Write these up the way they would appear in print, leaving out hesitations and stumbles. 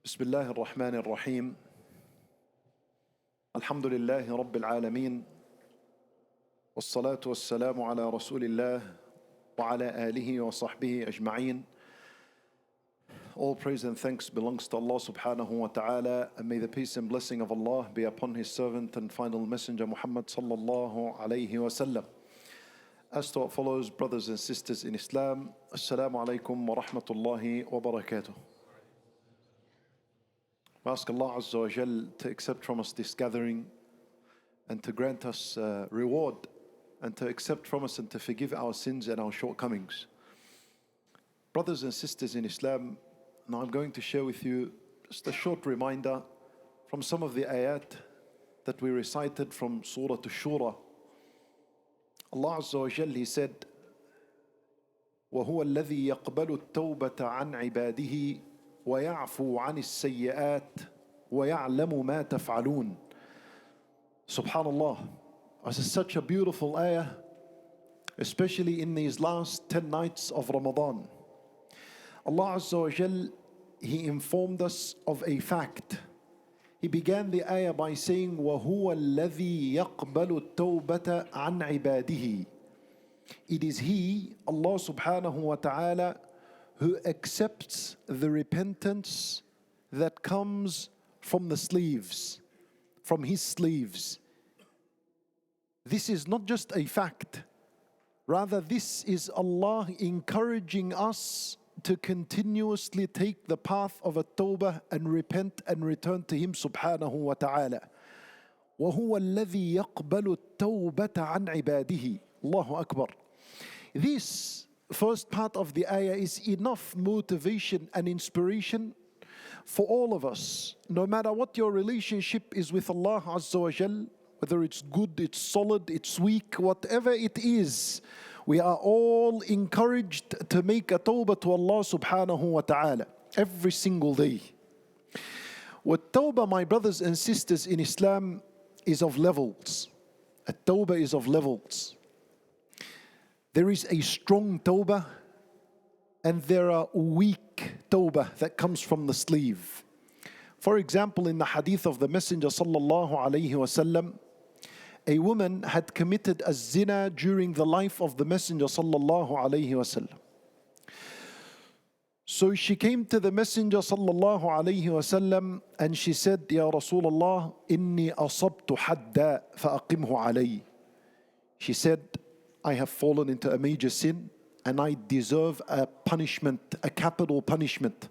بسم الله الرحمن الرحيم. الحمد لله رب العالمين، والصلاة والسلام على رسول الله وعلى آله وصحبه أجمعين. All praise and thanks belongs to Allah subhanahu wa ta'ala, and may the peace and blessing of Allah be upon His servant and final messenger Muhammad sallallahu alayhi wa sallam. As to what follows, brothers and sisters in Islam, Assalamu alaikum wa rahmatullahi wa barakatuh. We ask Allah Azza wa Jal to accept from us this gathering and to grant us reward, and to accept from us and to forgive our sins and our shortcomings. Brothers and sisters in Islam, now I'm going to share with you just a short reminder from some of the ayat that we recited from Surah Ash-Shuraa. Allah Azza wa Jal, He said, وَهُوَ الَّذِي يَقْبَلُ التَّوْبَةَ عَنْ عِبَادِهِ وَيَعْفُو عَنِ السَّيِّئَاتِ وَيَعْلَمُ مَا تَفْعَلُونَ. Subhanallah. This is such a beautiful ayah, especially in these last 10 nights of Ramadan. Allah Azza wa Jal, He informed us of a fact. He began the ayah by saying, وَهُوَ الَّذِي يَقْبَلُ التَّوْبَةَ عَنْ عِبَادِهِ. It is He, Allah subhanahu wa ta'ala, who accepts the repentance that comes from the sleeves, from His sleeves. This is not just a fact. Rather, this is Allah encouraging us to continuously take the path of a tawbah and repent and return to Him subhanahu wa ta'ala. وَهُوَ الَّذِي يَقْبَلُ التَّوْبَةَ عَنْ عِبَادِهِ. Allahu Akbar. This first part of the ayah is enough motivation and inspiration for all of us. No matter what your relationship is with Allah Azza wa Jal, whether it's good, it's solid, it's weak, whatever it is, we are all encouraged to make a tawbah to Allah subhanahu wa ta'ala every single day. What tawbah, my brothers and sisters in Islam, is of levels. A tawbah is of levels. There is a strong tawbah and there are weak tawbah that comes from the sleeve. For example, in the hadith of the Messenger sallallahu alayhi wasallam, a woman had committed a zina during the life of the Messenger sallallahu alayhi wasallam. So she came to the Messenger sallallahu alayhi wasallam and she said, Ya Rasulullah, inni asabtu hadda fa'aqimhu alayhi. She said, I have fallen into a major sin and I deserve a punishment, a capital punishment.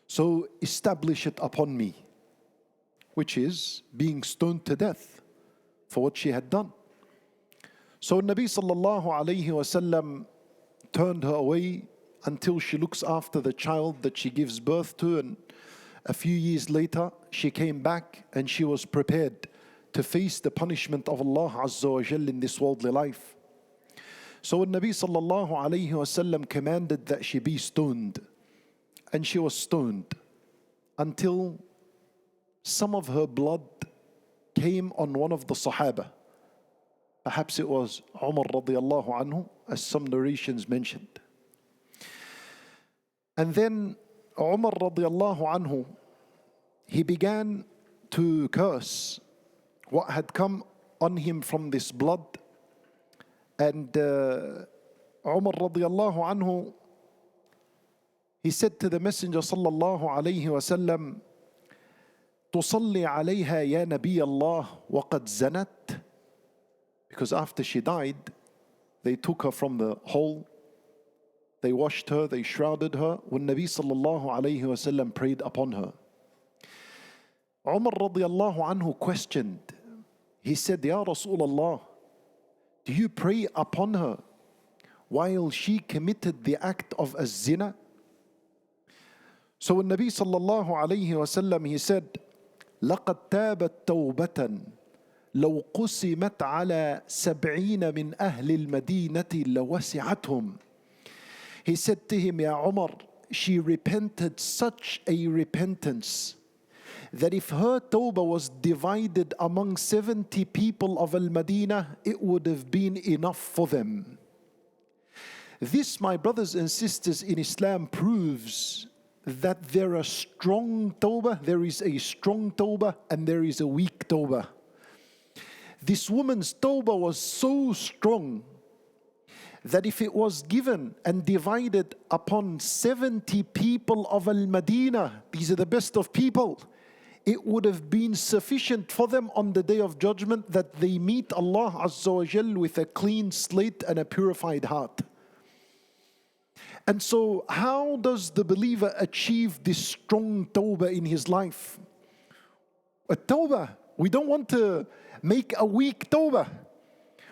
So establish it upon me, which is being stoned to death for what she had done. So Nabi sallallahu alayhi wasallam turned her away until she looks after the child that she gives birth to, and a few years later she came back and she was prepared to face the punishment of Allah Azza wa Jal in this worldly life. So when Nabi sallallahu alayhi wasallam commanded that she be stoned, and she was stoned until some of her blood came on one of the Sahaba. Perhaps it was Umar radiallahu anhu, as some narrations mentioned. And then Umar radiallahu anhu, he began to curse what had come on him from this blood. And Umar radiallahu anhu, he said to the Messenger sallallahu alayhi wasallam, تصلي عليها يا نبي الله وقد زنت. Because after she died, they took her from the hole, they washed her, they shrouded her, when Nabi sallallahu alayhi wasallam prayed upon her. Umar radiallahu anhu questioned. He said, Ya Rasulullah, do you pray upon her while she committed the act of a zina? So when Nabi sallallahu alayhi wasallam, he said, لقد تابت توبة لو قسمت على 70 من أهل المدينة لوسعتهم. He said to him, Ya Umar, she repented such a repentance that if her tawbah was divided among 70 people of Al-Madinah, it would have been enough for them. This, my brothers and sisters in Islam, proves that there are strong Tawbah, there is a strong Tawbah and there is a weak Tawbah. This woman's Tawbah was so strong that if it was given and divided upon 70 people of Al-Madinah, these are the best of people, it would have been sufficient for them on the Day of Judgment that they meet Allah Azza wa Jal with a clean slate and a purified heart. And so how does the believer achieve this strong Tawbah in his life? A Tawbah, we don't want to make a weak Tawbah.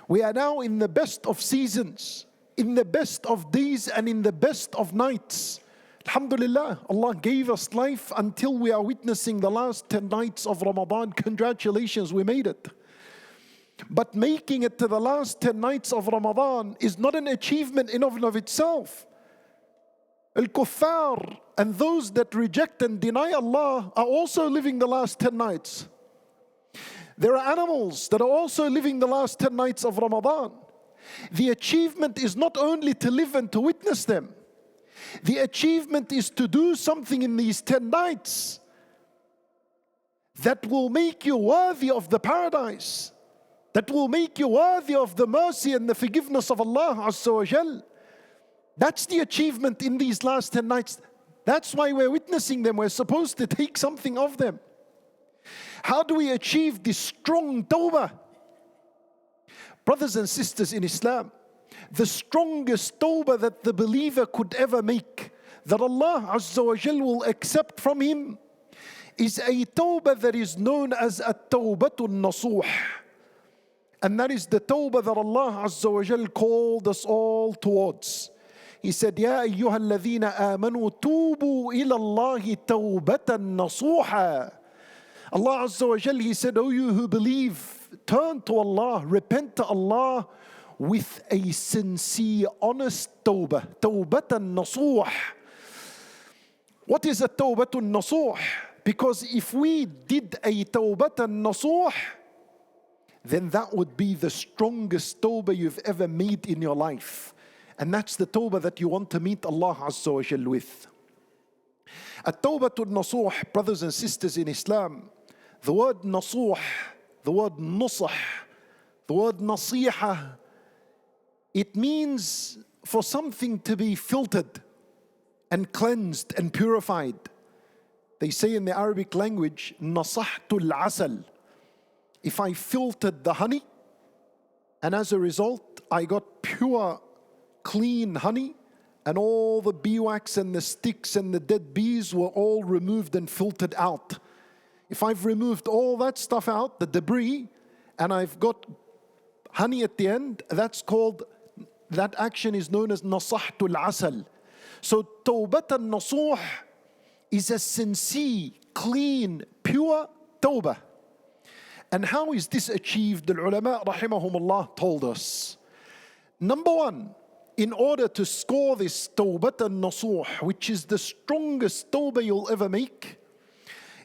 We are now in the best of seasons, in the best of days and in the best of nights. Alhamdulillah, Allah gave us life until we are witnessing the last 10 nights of Ramadan. Congratulations, we made it. But making it to the last 10 nights of Ramadan is not an achievement in and of itself. Al-Kuffar and those that reject and deny Allah are also living the last 10 nights. There are animals that are also living the last 10 nights of Ramadan. The achievement is not only to live and to witness them. The achievement is to do something in these 10 nights that will make you worthy of the paradise, that will make you worthy of the mercy and the forgiveness of Allah Azza wa Jal. That's the achievement in these last 10 nights. That's why we're witnessing them. We're supposed to take something of them. How do we achieve this strong Tawbah? Brothers and sisters in Islam, the strongest Tawbah that the believer could ever make, that Allah Azza wa Jal will accept from him, is a Tawbah that is known as At-Tawbatul Nasuh. And that is the Tawbah that Allah Azza wa Jal called us all towards. He said, Ya ayyuha alladhina amanu tubu ila Allahi tawbatan nasuha. Allah Azza wa Jal, He said, O you who believe, turn to Allah, repent to Allah with a sincere, honest tawbah. Tawbatan nasuh. What is a tawbatun nasuh? Because if we did a tawbatan nasuh, then that would be the strongest tawbah you've ever made in your life. And that's the tawbah that you want to meet Allah Azza wa Jal with. At-tawbatul nasuh, brothers and sisters in Islam, the word nasuh, the word nusah, the word nasiha, it means for something to be filtered and cleansed and purified. They say in the Arabic language, nasahtul asal. If I filtered the honey, and as a result, I got pure, clean honey, and all the beeswax and the sticks and the dead bees were all removed and filtered out. If I've removed all that stuff out, the debris, and I've got honey at the end, that action is known as nasahtul asal. So tawbatan nasuh is a sincere, clean, pure tawbah. And how is this achieved? The ulama rahimahumullah told us. Number one, in order to score this tawbatan nasuh, which is the strongest tawbah you'll ever make,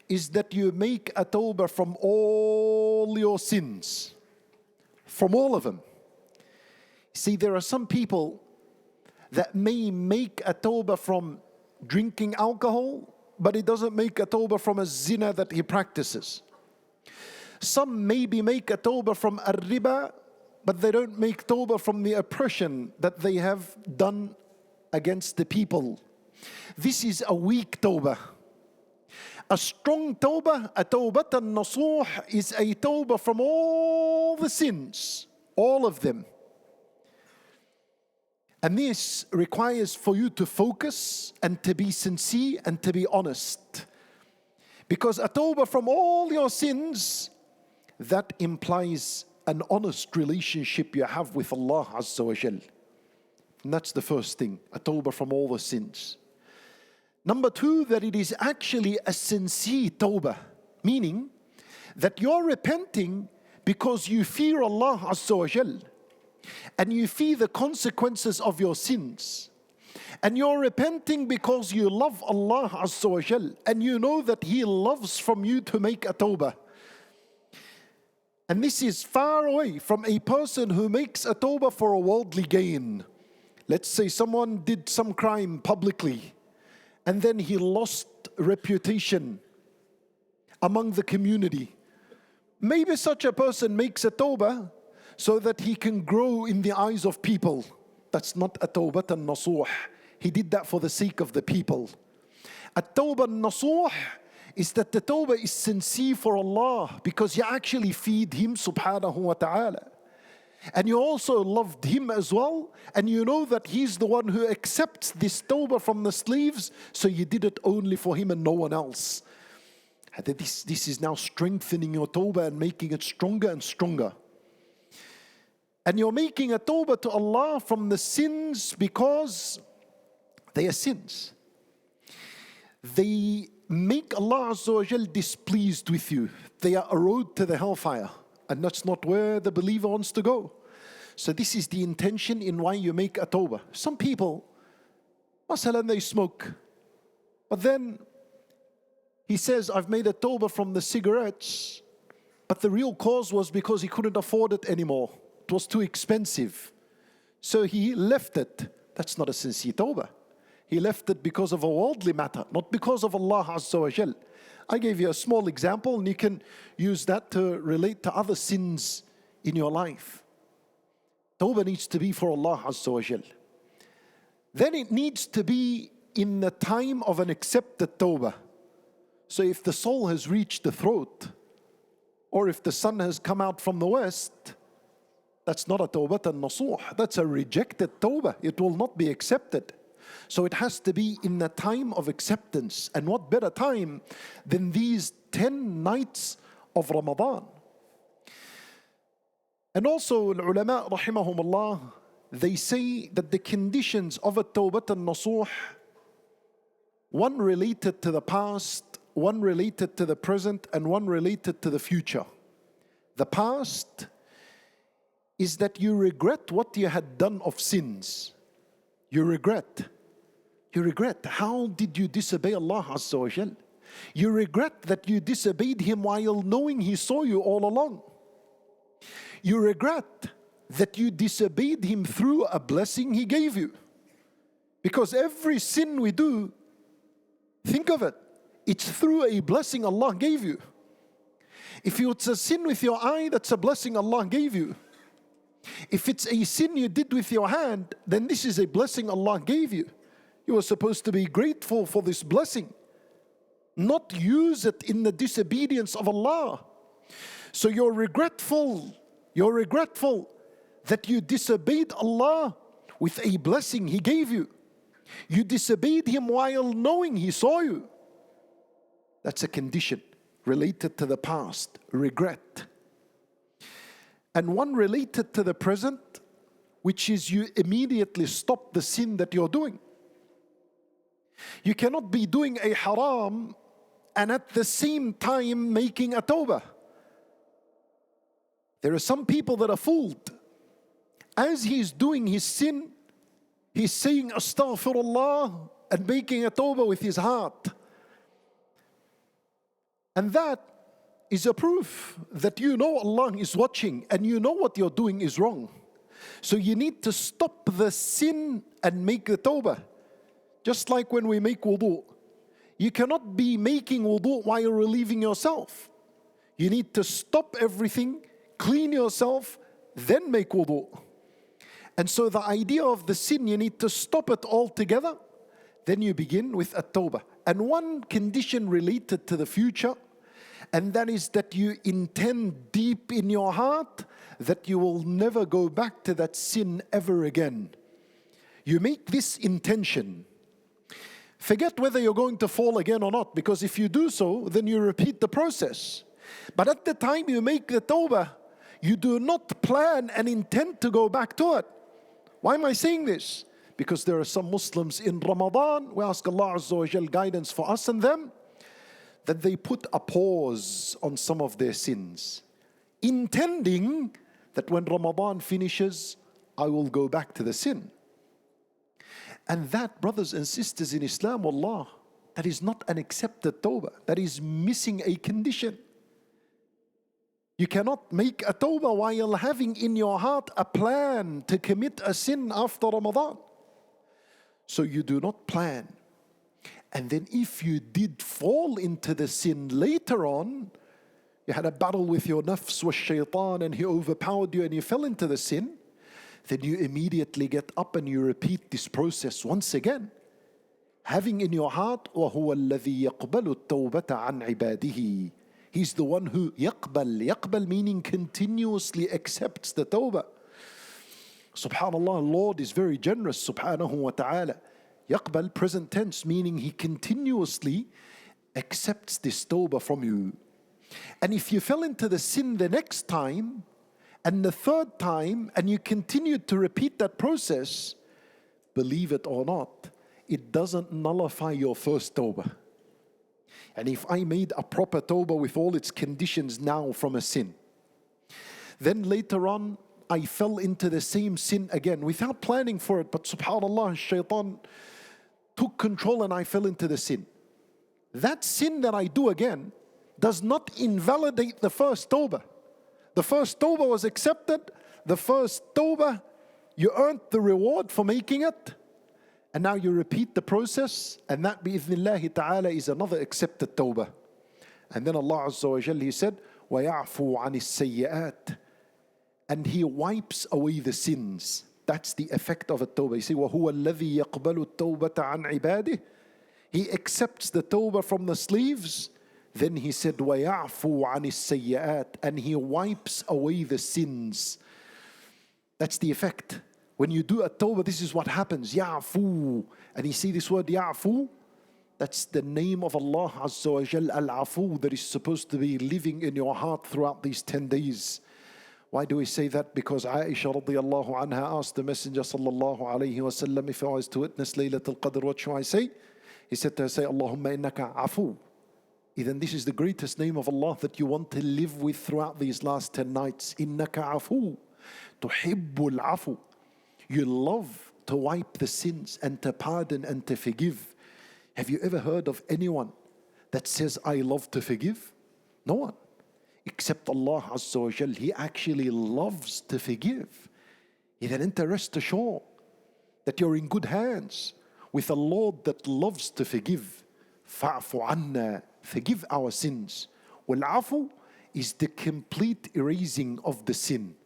is that you make a tawbah from all your sins. From all of them. See, there are some people that may make a tawbah from drinking alcohol, but he doesn't make a tawbah from a zina that he practices. Some maybe make a tawbah from a riba, but they don't make tawbah from the oppression that they have done against the people. This is a weak tawbah. A strong tawbah, a tawbatan nasuh, is a tawbah from all the sins, all of them. And this requires for you to focus and to be sincere and to be honest. Because a tawbah from all your sins, that implies an honest relationship you have with Allah Azza wa Jal. And that's the first thing, a tawbah from all the sins. Number two, that it is actually a sincere tawbah, meaning that you're repenting because you fear Allah Azza wa Jal, and you fear the consequences of your sins. And you're repenting because you love Allah Azza wa Jal, and you know that He loves from you to make a tawbah. And this is far away from a person who makes a tawbah for a worldly gain. Let's say someone did some crime publicly, and then he lost reputation among the community. Maybe such a person makes a tawbah so that he can grow in the eyes of people. That's not a tawbah al-nasuh. He did that for the sake of the people. A tawbah al-nasuh is that the tawbah is sincere for Allah, because you actually feed Him subhanahu wa ta'ala. And you also loved Him as well, and you know that He's the one who accepts this tawbah from the slaves, so you did it only for Him and no one else. This is now strengthening your tawbah and making it stronger and stronger. And you're making a tawbah to Allah from the sins because they are sins. They make Allah Azza wa Jal displeased with you. They are a road to the hellfire, and that's not where the believer wants to go. So this is the intention in why you make a tawbah. Some people, masalan, they smoke, but then he says, I've made a tawbah from the cigarettes, but the real cause was because he couldn't afford it anymore. It was too expensive. So he left it. That's not a sincere tawbah. He left it because of a worldly matter, not because of Allah Azza wa Jal. I gave you a small example, and you can use that to relate to other sins in your life. Tawbah needs to be for Allah Azza wa Jal. Then it needs to be in the time of an accepted tawbah. So if the soul has reached the throat, or if the sun has come out from the west, that's not a tawbah al-nasuh. That's a rejected tawbah. It will not be accepted. So it has to be in the time of acceptance. And what better time than these 10 nights of Ramadan? And also, ulama rahimahumullah, they say that the conditions of a tawbah al-nasuh, one related to the past, one related to the present, and one related to the future. The past is that you regret what you had done of sins. You regret. You regret. How did you disobey Allah Azza wa Jal? You regret that you disobeyed Him while knowing He saw you all along. You regret that you disobeyed Him through a blessing He gave you. Because every sin we do, think of it, it's through a blessing Allah gave you. If it's a sin with your eye, that's a blessing Allah gave you. If it's a sin you did with your hand, then this is a blessing Allah gave you. You are supposed to be grateful for this blessing, not use it in the disobedience of Allah. So you're regretful that you disobeyed Allah with a blessing He gave you. You disobeyed Him while knowing He saw you. That's a condition related to the past, regret. And one related to the present, which is you immediately stop the sin that you're doing. You cannot be doing a haram and at the same time making a tawbah. There are some people that are fooled. As he's doing his sin, he's saying astaghfirullah and making a tawbah with his heart. And that is a proof that you know Allah is watching and you know what you're doing is wrong. So you need to stop the sin and make the tawbah. Just like when we make wudu. You cannot be making wudu while relieving yourself. You need to stop everything, clean yourself, then make wudu. And so the idea of the sin, you need to stop it altogether. Then you begin with a tawbah. And one condition related to the future, and that is that you intend deep in your heart that you will never go back to that sin ever again. You make this intention. Forget whether you're going to fall again or not, because if you do so, then you repeat the process. But at the time you make the tawbah, you do not plan and intend to go back to it. Why am I saying this? Because there are some Muslims in Ramadan, we ask Allah Azza wa Jal guidance for us and them, that they put a pause on some of their sins, intending that when Ramadan finishes, I will go back to the sin. And that, brothers and sisters in Islam, wallah, that is not an accepted tawbah. That is missing a condition. You cannot make a tawbah while having in your heart a plan to commit a sin after Ramadan. So you do not plan. And then if you did fall into the sin later on, you had a battle with your nafs wa shaitan and he overpowered you and you fell into the sin, then you immediately get up and you repeat this process once again. Having in your heart, وَهُوَ الَّذِي يَقْبَلُ التَّوْبَةَ عَنْ عِبَادِهِ. He's the one who يقبل meaning continuously accepts the tawbah. Subhanallah, Lord is very generous, subhanahu wa ta'ala. Yaqbal, present tense, meaning He continuously accepts this tawbah from you. And if you fell into the sin the next time, and the third time, and you continue to repeat that process, believe it or not, it doesn't nullify your first tawbah. And if I made a proper tawbah with all its conditions now from a sin, then later on I fell into the same sin again without planning for it, but subhanallah, shaitan took control and I fell into the sin. That sin that I do again does not invalidate the first tawbah. The first tawbah was accepted. The first tawbah, you earned the reward for making it. And now you repeat the process, and that bi'idhnillahi ta'ala is another accepted tawbah. And then Allah Azza wa Jal, He said, وَيَعْفُوا عَنِ السَّيِّئَاتِ. And He wipes away the sins. That's the effect of a tawbah. You see, وَهُوَ الَّذِي يَقْبَلُ التَّوْبَةَ عَنْ عِبَادِهِ. He accepts the tawbah from the slaves. Then He said, وَيَعْفُوا عَنِ السَّيِّئَاتِ. And He wipes away the sins. That's the effect. When you do a tawbah, this is what happens. Ya'fu. And you see this word ya'fu? That's the name of Allah Azza wa Jal, al-afu, that is supposed to be living in your heart throughout these 10 days. Why do we say that? Because Aisha radiallahu anha asked the Messenger sallallahu alayhi wa sallam, if I was to witness Laylatul Qadr, what should I say? He said to her, say, Allahumma innaka afu. Then this is the greatest name of Allah that you want to live with throughout these last 10 nights. Innaka afu. Tuhibbul afu. You love to wipe the sins and to pardon and to forgive. Have you ever heard of anyone that says, I love to forgive? No one. Except Allah Azza wa Jal. He actually loves to forgive. Then rest assured that you're in good hands with a Lord that loves to forgive. Fa'fu anna. Forgive our sins. Wal-afu is the complete erasing of the sin.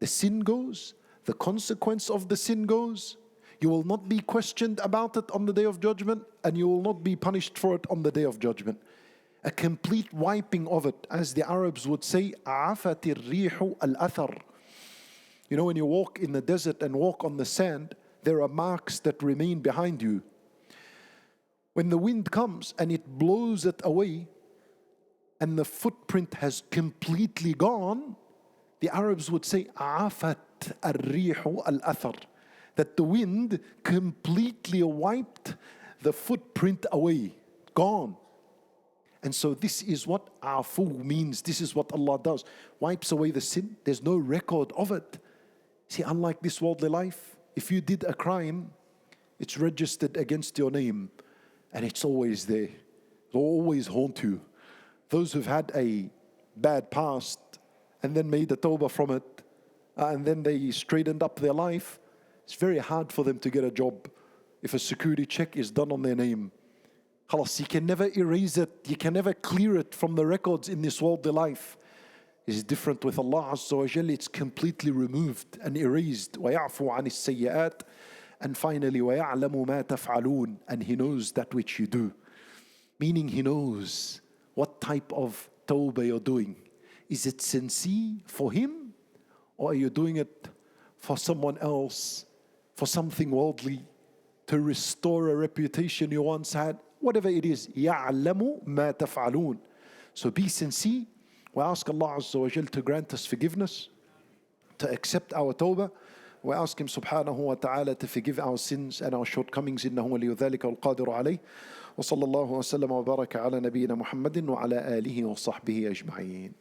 The sin goes. The consequence of the sin goes. You will not be questioned about it on the Day of Judgment, and you will not be punished for it on the Day of Judgment. A complete wiping of it, as the Arabs would say, عَفَتِ الرِّيحُ الْأَثَرُ. You know, when you walk in the desert and walk on the sand, there are marks that remain behind you. When the wind comes and it blows it away, and the footprint has completely gone, the Arabs would say, عَفَتْ الرِّيحُ الْأَثَرُ. That the wind completely wiped the footprint away, gone. And so this is what afu means. This is what Allah does. Wipes away the sin. There's no record of it. See, unlike this worldly life, if you did a crime, it's registered against your name. And it's always there. It'll always haunt you. Those who've had a bad past and then made a tawbah from it, and then they straightened up their life, it's very hard for them to get a job if a security check is done on their name. Khalas, you can never erase it. You can never clear it from the records in this worldly life. It's different with Allah Azza wa Jalla. It's completely removed and erased. وَيَعْفُوا عَنِ السَّيِّئَاتِ. And finally, وَيَعْلَمُ مَا تَفْعَلُونَ. And He knows that which you do. Meaning He knows what type of tawbah you're doing. Is it sincere for Him? Or are you doing it for someone else? For something worldly? To restore a reputation you once had? Whatever it is, يَعْلَمُ مَا تَفْعَلُونَ. So be sincere. We ask Allah Azza wa Jal to grant us forgiveness, to accept our tawbah. We ask Him subhanahu wa ta'ala to forgive our sins and our shortcomings. إِنَّهُ وَلِيُّ ذَلِكَ الْقَادِرُ عَلَيْهِ. وصلى الله وسلم وبارك على نبينا محمد وعلى آله وصحبه أجمعين.